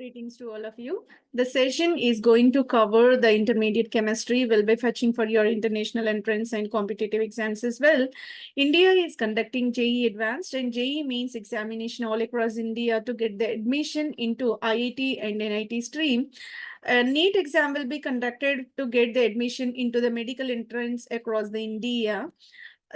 Greetings to all of you. The session is going to cover the intermediate chemistry. We'll be fetching for your international entrance and competitive exams as well. India is conducting JEE Advanced, and JEE means examination all across India to get the admission into IIT and NIT stream. A NEET exam will be conducted to get the admission into the medical entrance across the India.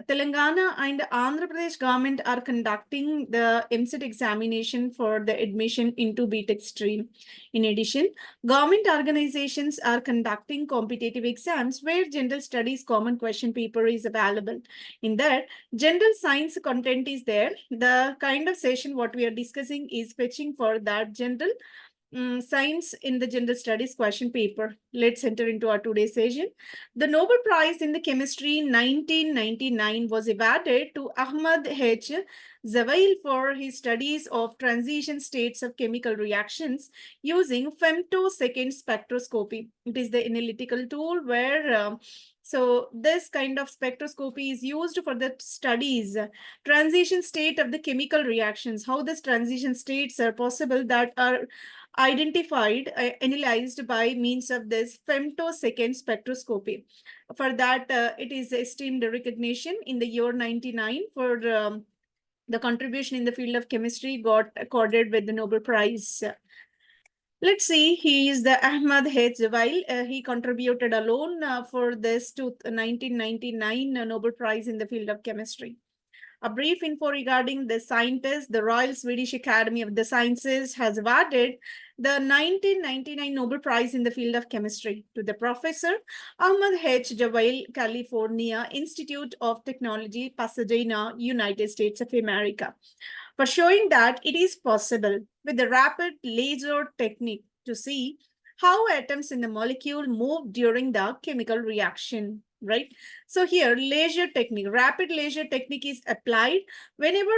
Telangana and Andhra Pradesh government are conducting the MCET examination for the admission into BTech stream. In addition, government organizations are conducting competitive exams where general studies common question paper is available. In that, general science content is there. The kind of session what we are discussing is fetching for that general science in the general studies question paper. Let's enter into our today's session. The Nobel Prize in the Chemistry 1999 was awarded to Ahmad H. Zavail for his studies of transition states of chemical reactions using femtosecond spectroscopy. It is the analytical tool where so this kind of spectroscopy is used for the studies, transition state of the chemical reactions, how these transition states are possible that are identified, analyzed by means of this femtosecond spectroscopy. For that, it is esteemed recognition in the year 99 for the contribution in the field of chemistry got accorded with the Nobel Prize. Let's see, he is the Ahmad H. Zavail. He contributed alone for this to 1999 Nobel Prize in the field of chemistry. A brief info regarding the scientist. The Royal Swedish Academy of the Sciences has awarded the 1999 Nobel Prize in the field of chemistry to the Professor Ahmad H. Zavail, California Institute of Technology, Pasadena, United States of America, for showing that it is possible with the rapid laser technique to see how atoms in the molecule move during the chemical reaction, right? So here, laser technique, rapid laser technique is applied. Whenever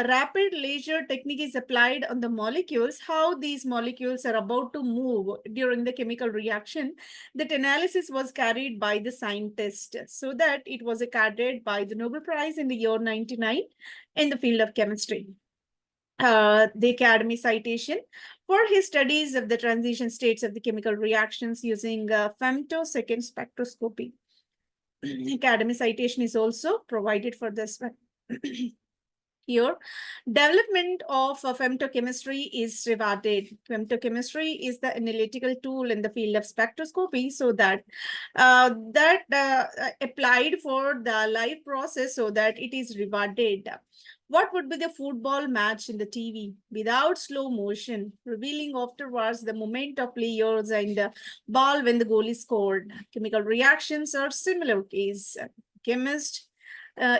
rapid laser technique is applied on the molecules, how these molecules are about to move during the chemical reaction, that analysis was carried by the scientist, so that it was accredited by the Nobel Prize in the year 99 in the field of chemistry. The Academy citation for his studies of the transition states of the chemical reactions using femtosecond spectroscopy. Academy citation is also provided for this one. Here, development of femtochemistry is rewarded. Femtochemistry is the analytical tool in the field of spectroscopy, so that applied for the live process, so that it is rewarded. What would be the football match in the TV without slow motion, revealing afterwards the movement of players and the ball when the goal is scored? Chemical reactions are similar case. Chemist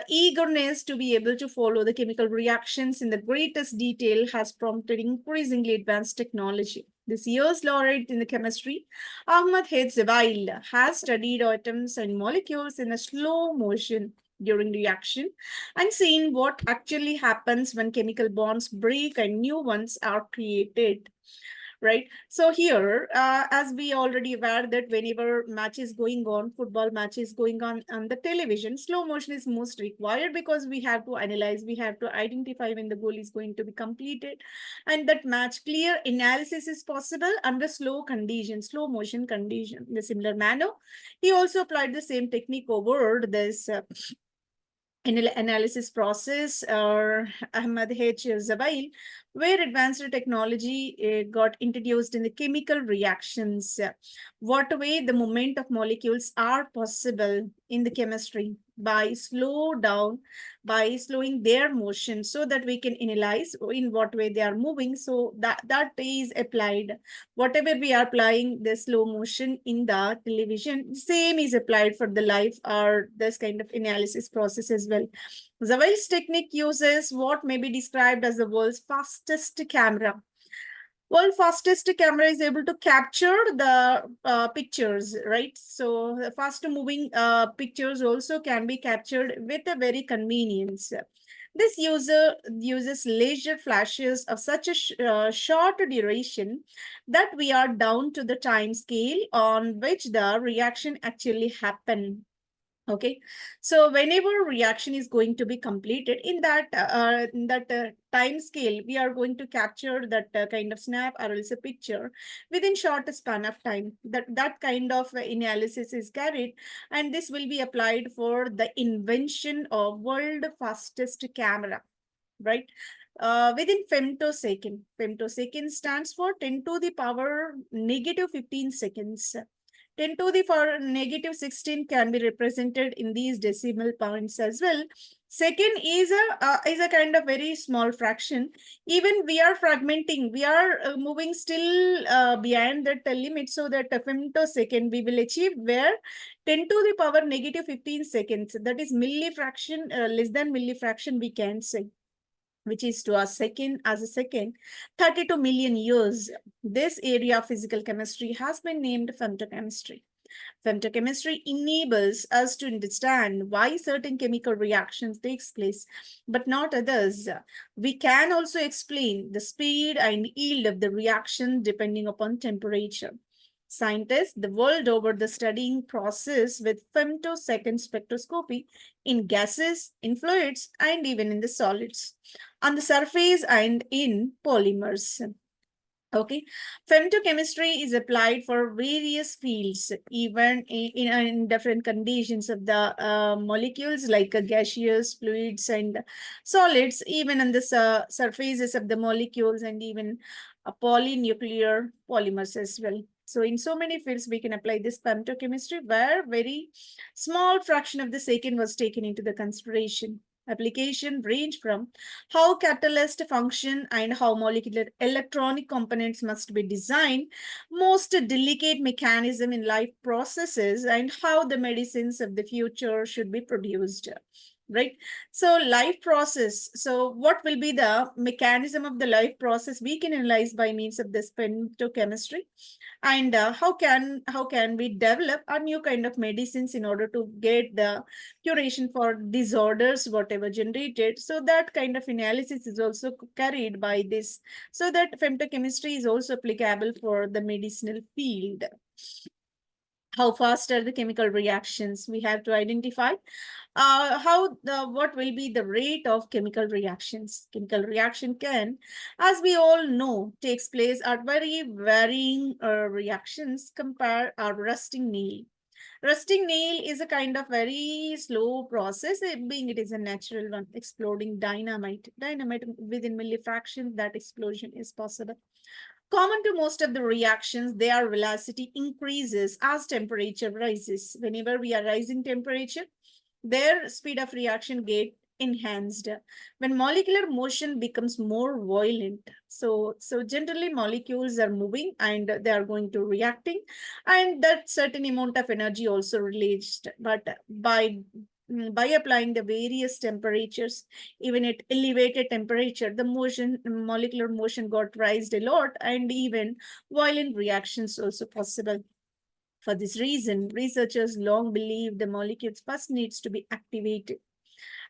eagerness to be able to follow the chemical reactions in the greatest detail has prompted increasingly advanced technology. This year's laureate in the chemistry, Ahmad H. Zavail, has studied atoms and molecules in a slow motion during reaction and seen what actually happens when chemical bonds break and new ones are created. Right. So here, as we already aware that whenever match is going on, football match is going on the television, slow motion is most required because we have to analyze, we have to identify when the goal is going to be completed, and that match clear analysis is possible under slow motion condition. In a similar manner, he also applied the same technique over this analysis process, or Ahmad H. Zavail, where advanced technology got introduced in the chemical reactions. What way the movement of molecules are possible in the chemistry by slowing their motion, so that we can analyze in what way they are moving. So that is applied. Whatever we are applying the slow motion in the television, same is applied for the live or this kind of analysis process as well. Zavail's technique uses what may be described as the world's fastest camera. World fastest camera is able to capture the pictures, right? So the fast moving pictures also can be captured with a very convenience. This user uses laser flashes of such a short duration that we are down to the time scale on which the reaction actually happened. Okay, so whenever reaction is going to be completed in that time scale, we are going to capture that kind of snap or else a picture within short span of time. That kind of analysis is carried, and this will be applied for the invention of world fastest camera, right? Within femtosecond. Femtosecond stands for 10 to the power negative 15 seconds. 10 to the power negative 16 can be represented in these decimal points as well. Second is a kind of very small fraction. Even we are fragmenting, we are moving still beyond that limit, so that a femtosecond we will achieve where 10 to the power negative 15 seconds, that is millifraction, less than millifraction we can say, which is to a second as a second, 32 million years. This area of physical chemistry has been named femtochemistry. Femtochemistry enables us to understand why certain chemical reactions takes place, but not others. We can also explain the speed and yield of the reaction depending upon temperature. Scientists the world over the studying process with femtosecond spectroscopy in gases, in fluids, and even in the solids, on the surface and in polymers. Okay, femtochemistry is applied for various fields, even in different conditions of the molecules like gaseous, fluids, and solids, even on the surfaces of the molecules, and even polynuclear polymers as well. So in so many fields, we can apply this femtochemistry where very small fraction of the second was taken into the consideration. Application range from how catalyst function and how molecular electronic components must be designed, most delicate mechanism in life processes, and how the medicines of the future should be produced. Right. So life process. So what will be the mechanism of the life process we can analyze by means of this femtochemistry, and how can we develop a new kind of medicines in order to get the curation for disorders whatever generated. So that kind of analysis is also carried by this, so that femtochemistry is also applicable for the medicinal field. How fast are the chemical reactions? We have to identify what will be the rate of chemical reactions. Chemical reaction can, as we all know, takes place at very varying reactions. Compare our rusting nail. Rusting nail is a kind of very slow process, being it is a natural one. Exploding dynamite within millifractions, that explosion is possible. Common to most of the reactions, their velocity increases as temperature rises. Whenever we are rising temperature, their speed of reaction get enhanced. When molecular motion becomes more violent, so generally molecules are moving and they are going to reacting, and that certain amount of energy also released. But by applying the various temperatures, even at elevated temperature, the molecular motion got raised a lot, and even violent reactions also possible. For this reason, researchers long believed the molecules first needs to be activated.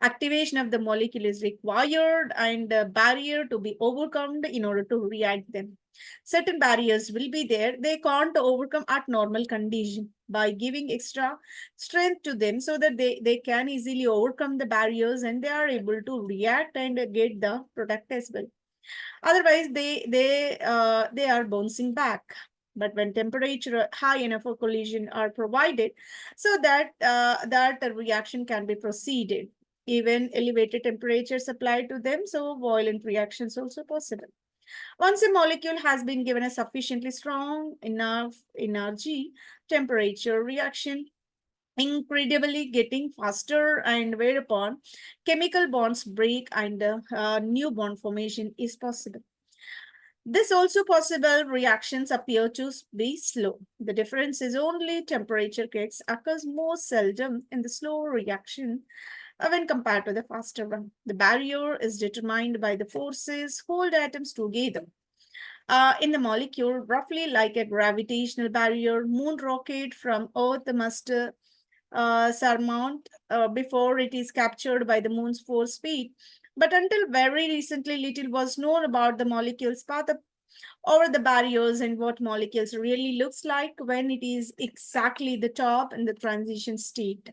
Activation of the molecule is required and a barrier to be overcome in order to react them. Certain barriers will be there. They can't overcome at normal condition. By giving extra strength to them so that they can easily overcome the barriers and they are able to react and get the product as well. Otherwise, they are bouncing back. But when temperature high enough for collision are provided, so that the reaction can be proceeded. Even elevated temperatures applied to them, so violent reactions also possible. Once a molecule has been given a sufficiently strong enough energy, temperature reaction incredibly getting faster, and whereupon chemical bonds break and new bond formation is possible. This also possible reactions appear to be slow. The difference is only temperature case occurs more seldom in the slow reaction when compared to the faster one. The barrier is determined by the forces hold atoms together. In the molecule, roughly like a gravitational barrier, moon rocket from Earth must surmount before it is captured by the moon's force speed. But until very recently, little was known about the molecule's path over the barriers and what molecules really looks like when it is exactly the top in the transition state.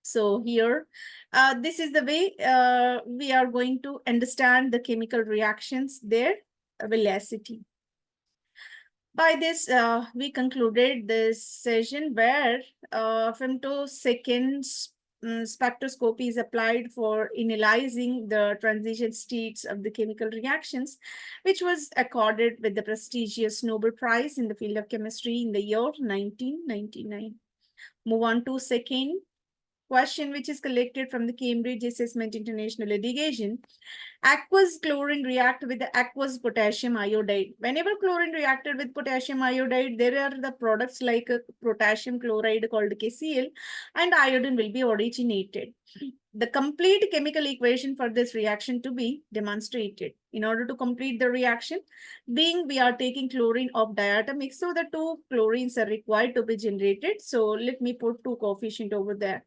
So here, this is the way we are going to understand the chemical reactions, their velocity. By this, we concluded this session where femtosecond spectroscopy is applied for analyzing the transition states of the chemical reactions, which was accorded with the prestigious Nobel Prize in the field of chemistry in the year 1999. Move on to second question, which is collected from the Cambridge Assessment International Litigation. Aqueous chlorine react with the aqueous potassium iodide. Whenever chlorine reacted with potassium iodide, there are the products like potassium chloride called KCl and iodine will be originated. The complete chemical equation for this reaction to be demonstrated. In order to complete the reaction, being we are taking chlorine of diatomic, so the two chlorines are required to be generated. So let me put two coefficient over there.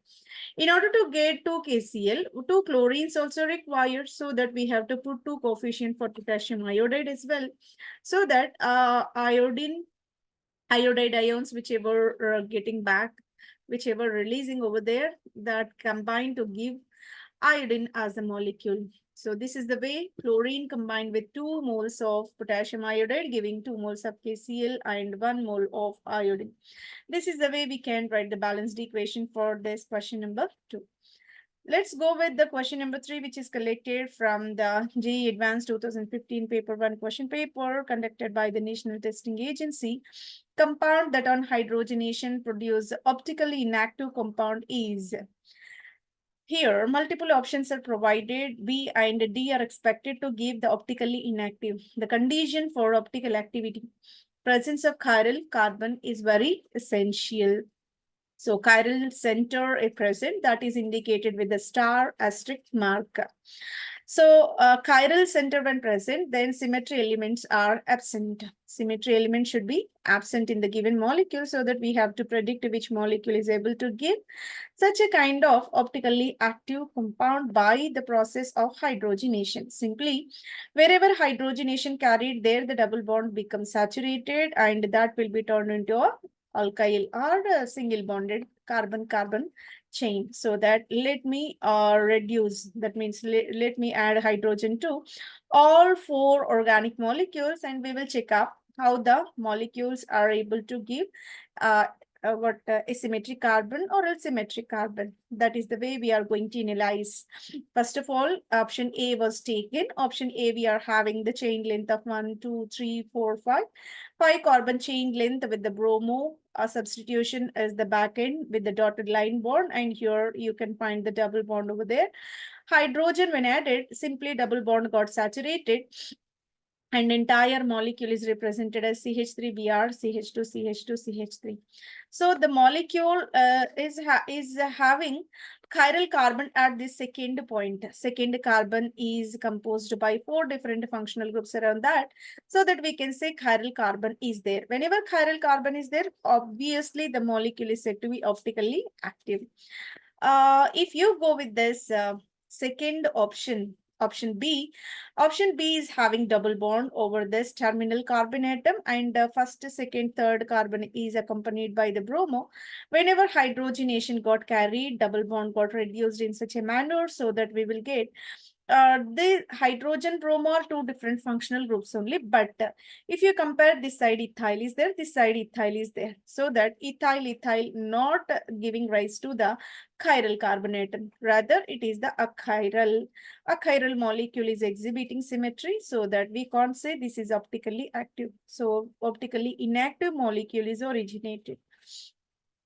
In order to get 2 KCl, 2 chlorines also required, so that we have to put 2 coefficient for potassium iodide as well, so that iodide ions, whichever getting back, whichever releasing over there, that combine to give iodine as a molecule. So this is the way chlorine combined with 2 moles of potassium iodide giving 2 moles of KCl and 1 mole of iodine. This is the way we can write the balanced equation for this question number 2. Let's go with the question number 3, which is collected from the JEE Advanced 2015 paper 1 question paper conducted by the National Testing Agency. Compound that on hydrogenation produce optically inactive compound is. Here, multiple options are provided. B and D are expected to give the optically inactive. The condition for optical activity, presence of chiral carbon is very essential. So chiral center is present, that is indicated with the star asterisk mark. So chiral center when present, then symmetry elements are absent. Symmetry element should be absent in the given molecule, so that we have to predict which molecule is able to give such a kind of optically active compound by the process of hydrogenation. Simply, wherever hydrogenation carried there, the double bond becomes saturated and that will be turned into a alkyl or a single bonded carbon-carbon chain. So that let me reduce, that means let me add hydrogen to all 4 organic molecules and we will check up how the molecules are able to give asymmetric carbon or else symmetric carbon. That is the way we are going to analyze. First of all, option A was taken. Option A, we are having the chain length of 1, 2, 3, 4, 5. 5 carbon chain length with the bromo. Substitution is the back end with the dotted line bond, and here you can find the double bond over there. Hydrogen when added, simply double bond got saturated and entire molecule is represented as CH3Br, CH2, CH2, CH3. So the molecule is having chiral carbon at this second point. Second carbon is composed by 4 different functional groups around that, so that we can say chiral carbon is there. Whenever chiral carbon is there, obviously the molecule is said to be optically active. If you go with this second option, option B is having double bond over this terminal carbon atom, and first, second, third carbon is accompanied by the bromo. Whenever hydrogenation got carried, double bond got reduced in such a manner so that we will get the hydrogen bromo are 2 different functional groups only, but if you compare this side ethyl is there, this side ethyl is there, so that ethyl not giving rise to the chiral carbon atom, rather it is the achiral molecule is exhibiting symmetry, so that we can't say this is optically active. So optically inactive molecule is originated.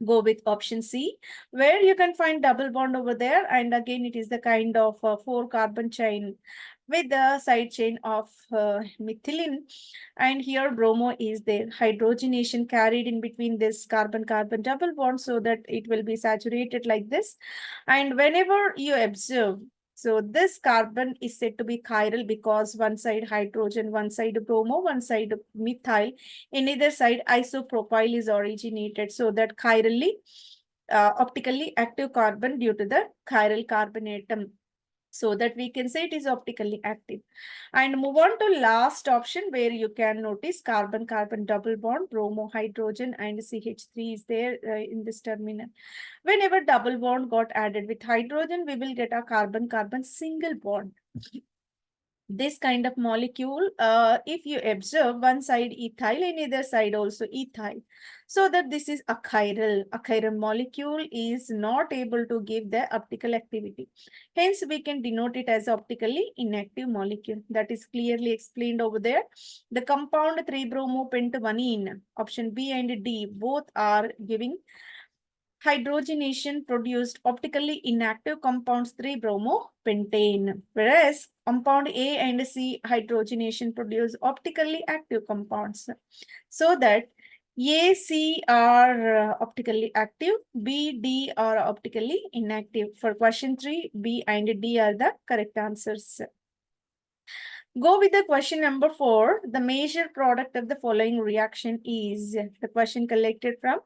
Go with option C, where you can find double bond over there, and again it is the kind of 4 carbon chain with the side chain of methylene, and here bromo is there. Hydrogenation carried in between this carbon-carbon double bond, so that it will be saturated like this. And whenever you observe, so this carbon is said to be chiral because one side hydrogen, one side bromo, one side methyl. In either side, isopropyl is originated, so that chirally, optically active carbon due to the chiral carbon atom. So that we can say it is optically active. And move on to last option where you can notice carbon-carbon double bond, bromo, hydrogen, and CH3 is there in this terminal. Whenever double bond got added with hydrogen, we will get a carbon-carbon single bond. This kind of molecule, if you observe one side ethyl and other side also ethyl, so that this is a chiral. A chiral molecule is not able to give the optical activity. Hence, we can denote it as optically inactive molecule. That is clearly explained over there. The compound 3-bromo-pentavanene, option B and D, both are giving hydrogenation produced optically inactive compounds 3-bromo-pentane, whereas compound A and C hydrogenation produce optically active compounds. So that A, C are optically active, B, D are optically inactive. For question 3, B and D are the correct answers. Go with the question number 4. The major product of the following reaction is the question collected from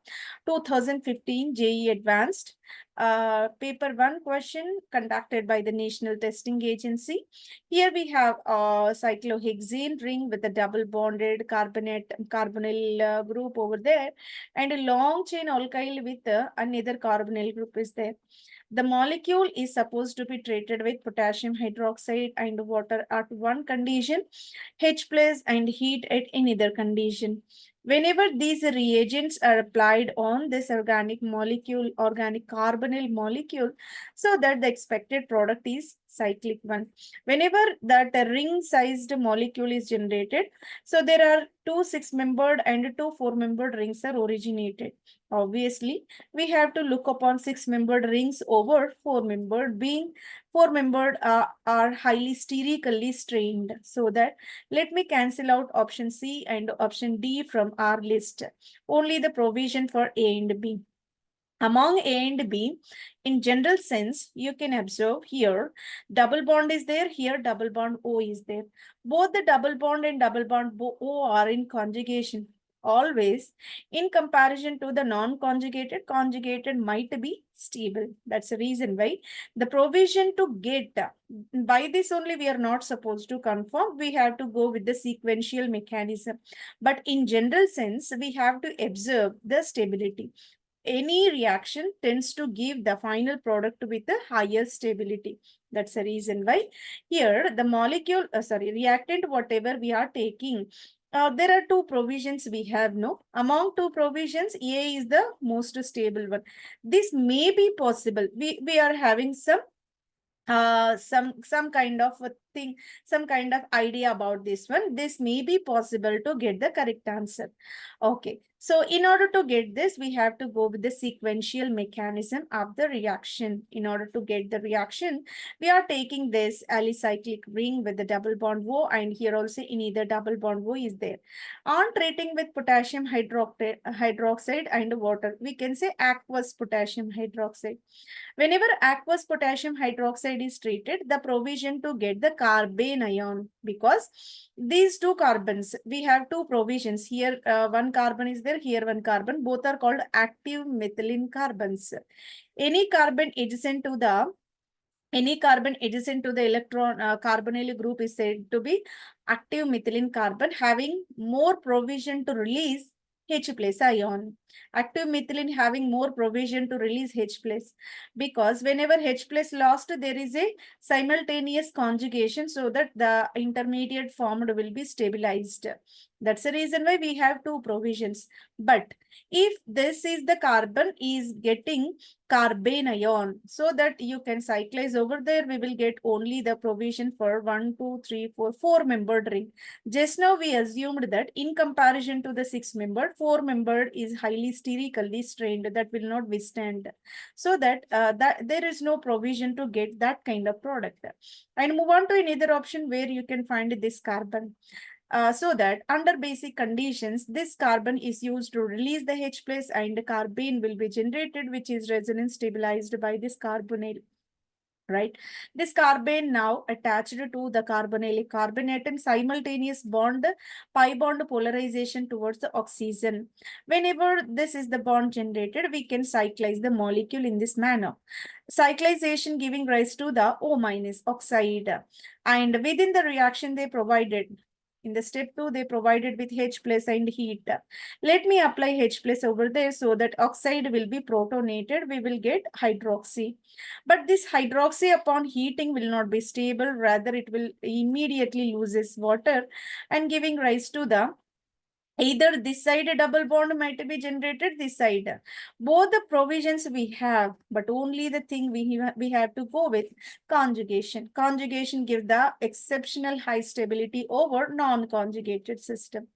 2015 JEE Advanced. Paper 1 question conducted by the National Testing Agency. Here we have a cyclohexane ring with a double bonded carbonyl group over there, and a long chain alkyl with another carbonyl group is there. The molecule is supposed to be treated with potassium hydroxide and water at one condition, H plus and heat at another condition. Whenever these reagents are applied on this organic carbonyl molecule, so that the expected product is cyclic one. Whenever that ring-sized molecule is generated, so there are two 6-membered and two 4-membered rings are originated. Obviously, we have to look upon 6-membered rings over 4-membered, being 4-membered are highly sterically strained. So that let me cancel out option C and option D from our list. Only the provision for A and B. Among A and B, in general sense, you can observe here, double bond is there, here double bond O is there. Both the double bond and double bond O are in conjugation. Always, in comparison to the non-conjugated, conjugated might be stable. That's the reason why the provision to get, by this only we are not supposed to confirm, we have to go with the sequential mechanism. But in general sense, we have to observe the stability. Any reaction tends to give the final product with a higher stability. That's the reason why here the molecule, reactant, whatever we are taking, there are two provisions we have, no? Among two provisions, A is the most stable one. This may be possible. We are having some kind of a thing, some kind of idea about this one. This may be possible to get the correct answer. Okay, so in order to get this, we have to go with the sequential mechanism of the reaction. In order to get the reaction, we are taking this alicyclic ring with the double bond O, and here also in either double bond O is there. On treating with potassium hydroxide and water, we can say aqueous potassium hydroxide. Whenever aqueous potassium hydroxide is treated, the provision to get the carbene ion, because these two carbons, we have two provisions. Here one carbon is there, here one carbon. Both are called active methylene carbons. Any carbon adjacent to the electron carbonyl group is said to be active methylene carbon, having more provision to release H plus ion. Active methylene having more provision to release H plus, because whenever H plus lost, there is a simultaneous conjugation so that the intermediate formed will be stabilized. That's the reason why we have two provisions. But if this is the carbon is getting carbene ion, so that you can cyclize over there, we will get only the provision for 1, 2, 3, 4, 4-membered ring. Just now we assumed that in comparison to the 6-membered, 4-membered is highly sterically strained, that will not withstand. So that, that there is no provision to get that kind of product. And move on to another option where you can find this carbon. So that under basic conditions, this carbon is used to release the H plus and the carbene will be generated, which is resonance stabilized by this carbonyl. right? This carbene now attached to the carbonylic carbon atom, simultaneous bond, pi bond polarization towards the oxygen. Whenever this is the bond generated, we can cyclize the molecule in this manner. Cyclization giving rise to the O minus oxide. And within the reaction they provided, in the step 2, they provided with H plus and heat. Let me apply H plus over there so that oxide will be protonated. We will get hydroxy. But this hydroxy upon heating will not be stable. Rather, it will immediately loses water and giving rise to the either this side a double bond might be generated, this side. Both the provisions we have, but only the thing we have to go with conjugation. Conjugation give the exceptional high stability over non-conjugated system.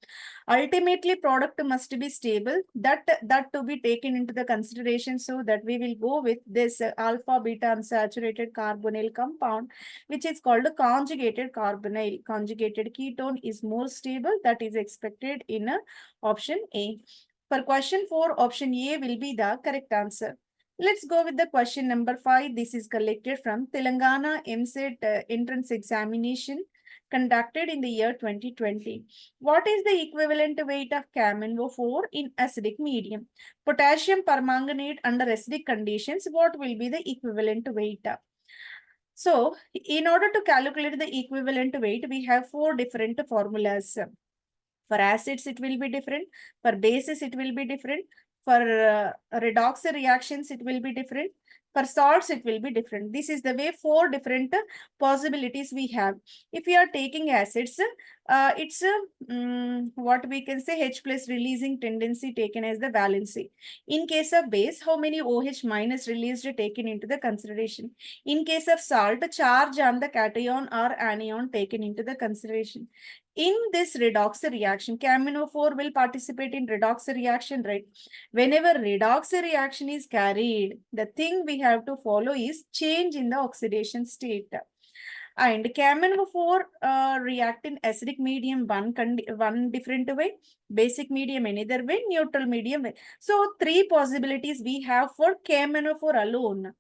Ultimately, product must be stable. That to be taken into the consideration, so that we will go with this alpha beta unsaturated carbonyl compound, which is called a conjugated carbonyl. Conjugated ketone is more stable. That is expected in option A. For question 4, option A will be the correct answer. Let's go with the question number 5. This is collected from Telangana MSET entrance examination conducted in the year 2020. What is the equivalent weight of CaMnO4 in acidic medium? Potassium permanganate under acidic conditions, what will be the equivalent weight? So, in order to calculate the equivalent weight, we have 4 different formulas. For acids, it will be different. For bases, it will be different. For redox reactions, it will be different. For salts, it will be different. This is the way 4 different possibilities we have. If we are taking acids, it's what we can say H plus releasing tendency taken as the valency. In case of base, how many OH minus released taken into the consideration. In case of salt, charge on the cation or anion taken into the consideration. In this redox reaction, CaMnO4 will participate in redox reaction, right? Whenever redox reaction is carried, the thing we have to follow is change in the oxidation state. And CaMnO4 react in acidic medium one different way, basic medium another way, neutral medium way. So 3 possibilities we have for CaMnO4 alone.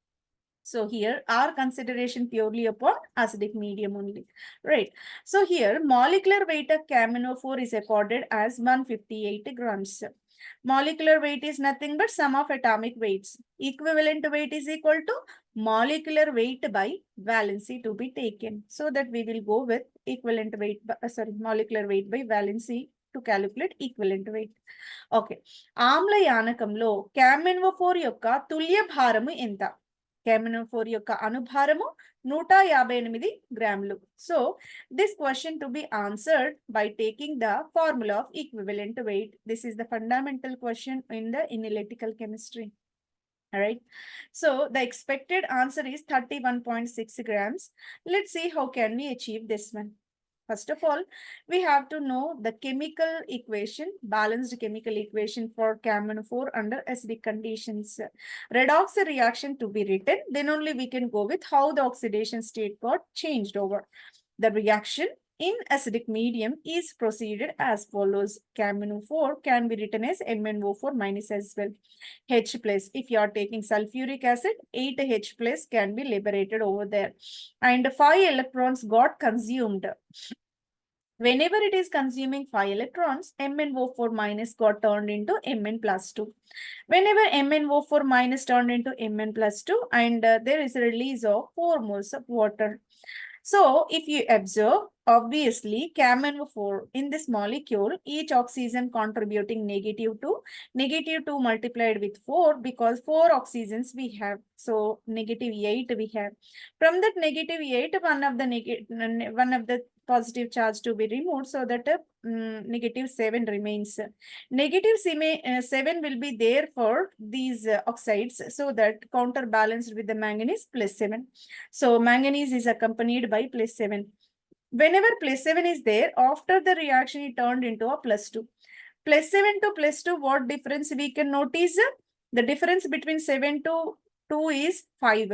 So here our consideration purely upon acidic medium only, right? So here molecular weight of CaMnO4 is accorded as 158 grams. Molecular weight is nothing but sum of atomic weights. Equivalent weight is equal to molecular weight by valency to be taken. So that we will go with equivalent weight, molecular weight by valency to calculate equivalent weight. Okay. ఆమ్లయానకంలో CaMnO4 యొక్క తుల్య భారము ఎంత? CaMnO4 యొక్క అనుభారము 158 గ్రాములు. So, this question to be answered by taking the formula of equivalent weight. This is the fundamental question in the analytical chemistry. All right. So, the expected answer is 31.6 grams. Let's see how can we achieve this one. First of all, we have to know the chemical equation, balanced chemical equation for CaMnO4 under acidic conditions. Redox reaction to be written, then only we can go with how the oxidation state got changed over. The reaction in acidic medium is proceeded as follows. CaMnO4 can be written as MnO4 minus as well. H plus, if you are taking sulfuric acid, 8 H plus can be liberated over there. And 5 electrons got consumed. Whenever it is consuming 5 electrons, MnO4 minus got turned into Mn plus 2. Whenever MnO4 minus turned into Mn plus 2, and there is a release of 4 moles of water. So, if you observe, obviously, CaMnO4 in this molecule, each oxygen contributing negative 2 multiplied with 4, because 4 oxygens we have. So, negative 8 we have. From that negative 8, one of the positive charge to be removed, so that negative 7 remains. Negative 7 will be there for these oxides, so that counterbalanced with the manganese plus 7. So manganese is accompanied by plus 7. Whenever plus 7 is there, after the reaction it turned into a plus 2. Plus 7 to plus 2, what difference we can notice? The difference between 7 to 2 is 5.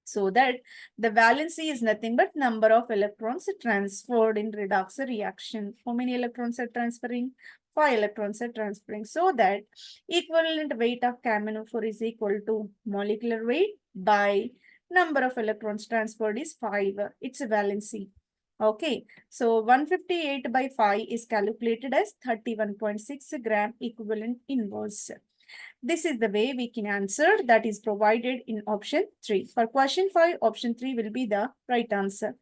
So that the valency is nothing but number of electrons transferred in redox reaction. How many electrons are transferring? 5 electrons are transferring. So that equivalent weight of CaMnO4 is equal to molecular weight by Number of electrons transferred is 5. It's a valency. Okay, so 158 by 5 is calculated as 31.6 gram equivalent inverse. This is the way we can answer that is provided in option 3. For question 5, option 3 will be the right answer.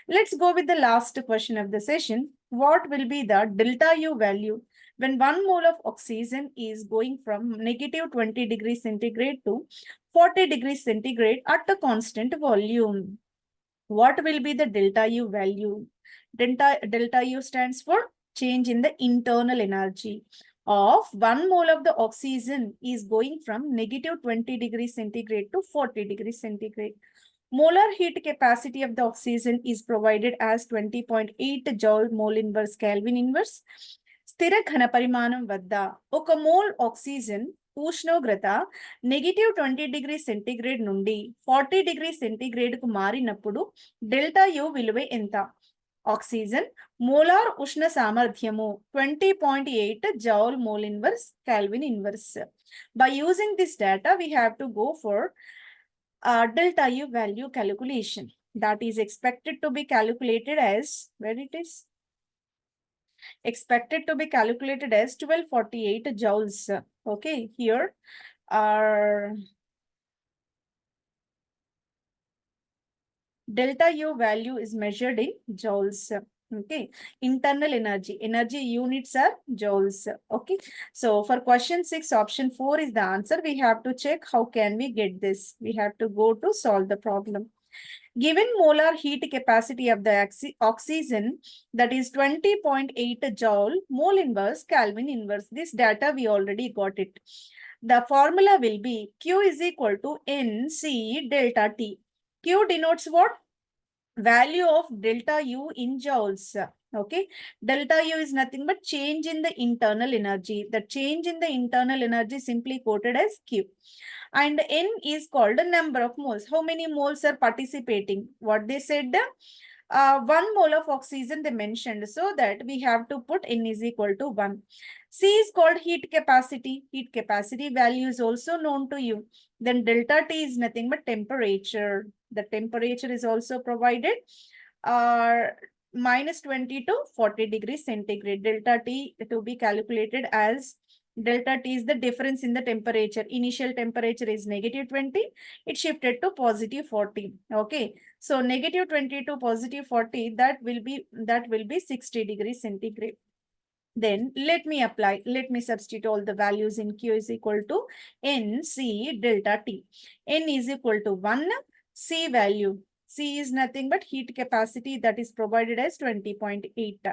Let's go with the last question of the session. What will be the delta U value when 1 mole of oxygen is going from negative 20 degrees centigrade to 40 degrees centigrade at a constant volume? What will be the delta U value? Delta U stands for change in the internal energy of 1 mole of the oxygen is going from negative 20 degrees centigrade to 40 degrees centigrade. Molar heat capacity of the oxygen is provided as 20.8 joule mole inverse Kelvin inverse. స్థిర ఘనపరిమాణం వద్ద ఒక mole oxygen ఉష్ణోగ్రత -20 degree centigrade నుండి 40 degree centigrade కు మారినప్పుడు delta you విలువ ఎంత? Oxygen molar ఉష్ణ సామర్థ్యము 20.8 joule mole inverse Kelvin inverse. By using this data, we have to go for delta U value calculation. That is expected to be calculated as, where it is? Expected to be calculated as 1248 joules. Okay, here our delta U value is measured in joules. Okay, internal energy units are joules. Okay, so for question 6, option 4 is the answer. We have to check how can we get this. We have to go to solve the problem. Given molar heat capacity of the oxygen, that is 20.8 joule mole inverse Kelvin inverse. This data we already got it. The formula will be Q is equal to NC delta T. Q denotes what? Value of delta U in joules. Okay, delta U is nothing but change in the internal energy. The change in the internal energy simply quoted as Q. And N is called the number of moles. How many moles are participating? What they said, 1 mole of oxygen they mentioned, so that we have to put N is equal to 1. C is called heat capacity. Heat capacity value is also known to you. Then delta T is nothing but temperature. The temperature is also provided -20 to 40 degrees centigrade. Delta T to be calculated as delta T is the difference in the temperature. Initial temperature is -20. It shifted to +40. Okay. So -20 to +40, that will be 60 degrees centigrade. Then let me substitute all the values in Q is equal to NC delta T. N is equal to 1. C value. C is nothing but heat capacity that is provided as 20.8.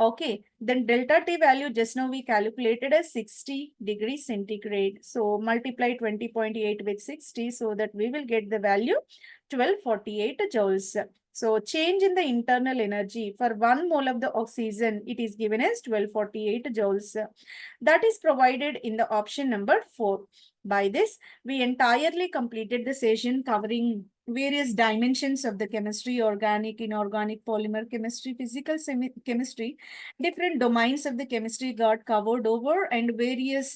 Okay, then delta T value just now we calculated as 60 degrees centigrade. So multiply 20.8 with 60 so that we will get the value 1248 joules. So change in the internal energy for 1 mole of the oxygen, it is given as 1248 joules. That is provided in the option number 4. By this, we entirely completed the session covering various dimensions of the chemistry, organic, inorganic, polymer chemistry, physical chemistry. Different domains of the chemistry got covered over, and various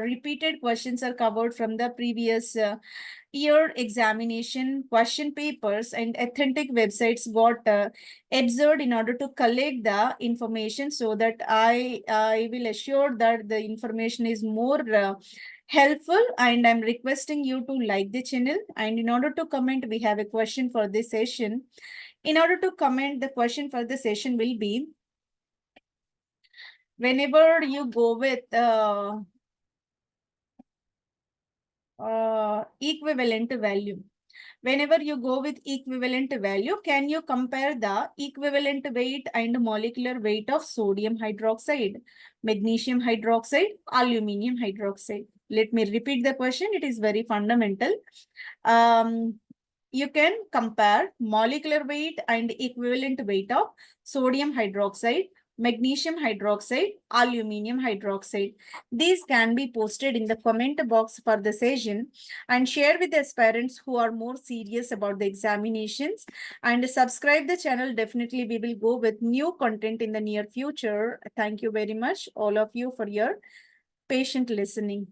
repeated questions are covered from the previous year examination question papers, and authentic websites got observed in order to collect the information, so that I will assure that the information is more helpful, and I'm requesting you to like the channel. And in order to comment, we have a question for this session. In order to comment, the question for the session will be, whenever you go with equivalent value. Whenever you go with equivalent value, can you compare the equivalent weight and molecular weight of sodium hydroxide, magnesium hydroxide, aluminum hydroxide? Let me repeat the question. It is very fundamental. You can compare molecular weight and equivalent weight of sodium hydroxide, magnesium hydroxide, aluminum hydroxide. These can be posted in the comment box for the session, and share with the aspirants who are more serious about the examinations, and subscribe the channel. Definitely we will go with new content in the near future. Thank you very much, all of you, for your patient listening.